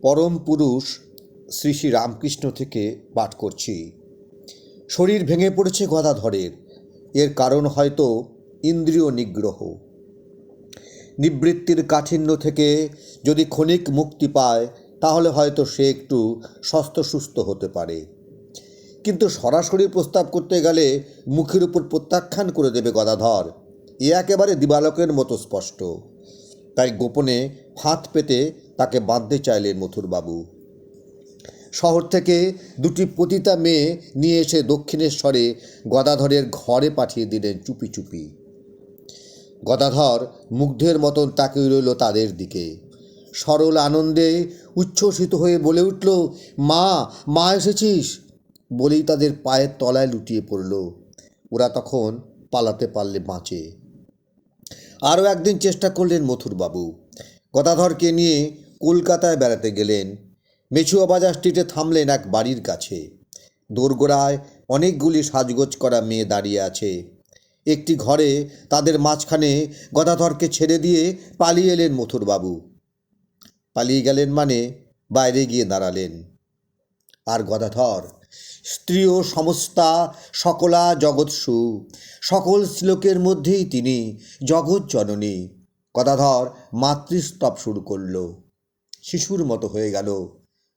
পরম পুরুষ শ্রী শ্রী রামকৃষ্ণ থেকে পাঠ করছি। শরীর ভেঙে পড়েছে গদাধরের। এর কারণ হয়তো ইন্দ্রিয় নিগ্রহ। নিবৃত্তির কাঠিন্য থেকে যদি ক্ষণিক মুক্তি পায় তাহলে হয়তো সে একটু সুস্থ হতে পারে, কিন্তু সরাসরি প্রস্তাব করতে গেলে মুখের উপর প্রত্যাখ্যান করে দেবে গদাধর। এ একেবারে দিবালকের মতো স্পষ্ট। তাই গোপনে ফাঁদ পেতে তাকে বাঁধতে চাইলেন মথুরবাবু। শহর থেকে দুটি পতিতা মেয়ে নিয়ে এসে দক্ষিণেশ্বরে গদাধরের ঘরে পাঠিয়ে দিলেন চুপি চুপি। গদাধর মুগ্ধের মতন তাকিয়ে রইল তাদের দিকে। সরল আনন্দে উচ্ছ্বসিত হয়ে বলে উঠল, মা, মা এসেছিস? বলেই তাদের পায়ের তলায় লুটিয়ে পড়ল। ওরা তখন পালাতে পারলে বাঁচে। আরও একদিন চেষ্টা করলেন মথুরবাবু। গদাধরকে নিয়ে কলকাতায় বেড়াতে গেলেন। মেছুয়া বাজার স্ট্রিটে থামলেন এক বাড়ির কাছে। দোরগোড়ায় অনেকগুলি সাজগোজ করা মেয়ে দাঁড়িয়ে আছে। একটি ঘরে তাদের মাঝখানে গদাধরকে ছেড়ে দিয়ে পালিয়ে এলেন মথুরবাবু। পালিয়ে গেলেন মানে বাইরে গিয়ে দাঁড়ালেন। আর গদাধর, স্ত্রী ও সমস্তা সকলা জগৎসু, সকল শ্লোকের মধ্যেই তিনি জগৎ জননী। গদাধর মাতৃস্তব শুরু করল। শিশুর মতো হয়ে গেল।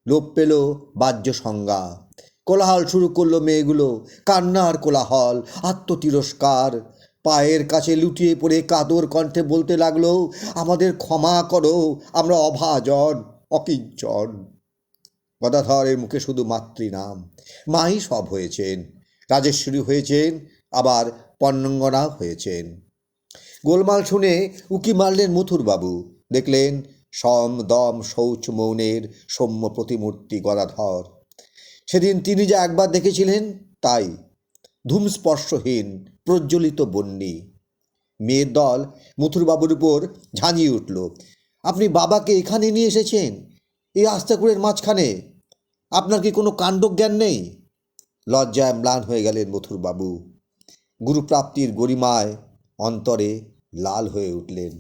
লোপ পেল বাহ্য সংজ্ঞা। কোলাহল শুরু করলো মেয়েগুলো, কান্নার কোলাহল, আত্মতিরস্কার। পায়ের কাছে লুটিয়ে পড়ে কাতর কণ্ঠে বলতে লাগলো, আমাদের ক্ষমা করো, আমরা অভাজন, অকিঞ্চন। গদাধরের মুখে শুধু মাতৃনাম। মাই সব হয়েছেন। রাজেশ্বরী হয়েছেন, আবার পণ্যাঙ্গনাও হয়েছেন। গোলমাল শুনে উকি মারলেন মথুরবাবু। দেখলেন সম দম শৌচ মৌনের সৌম্য প্রতিমূর্তি গদাধর। সেদিন তিনি যা একবার দেখেছিলেন তাই, ধূমস্পর্শহীন প্রজ্বলিত বন্যী। মেয়ের দল মথুরবাবুর উপর ঝাঁঝিয়ে উঠল। আপনি বাবাকে এখানে নিয়ে এসেছেন, এই আস্তাকুড়ের মাঝখানে? আপনার কি কোনো কাণ্ডজ্ঞান নেই? লজ্জায় ম্লান হয়ে গেলেন মথুরবাবু। গুরুপ্রাপ্তির গরিমায় অন্তরে লাল হয়ে উঠলেন।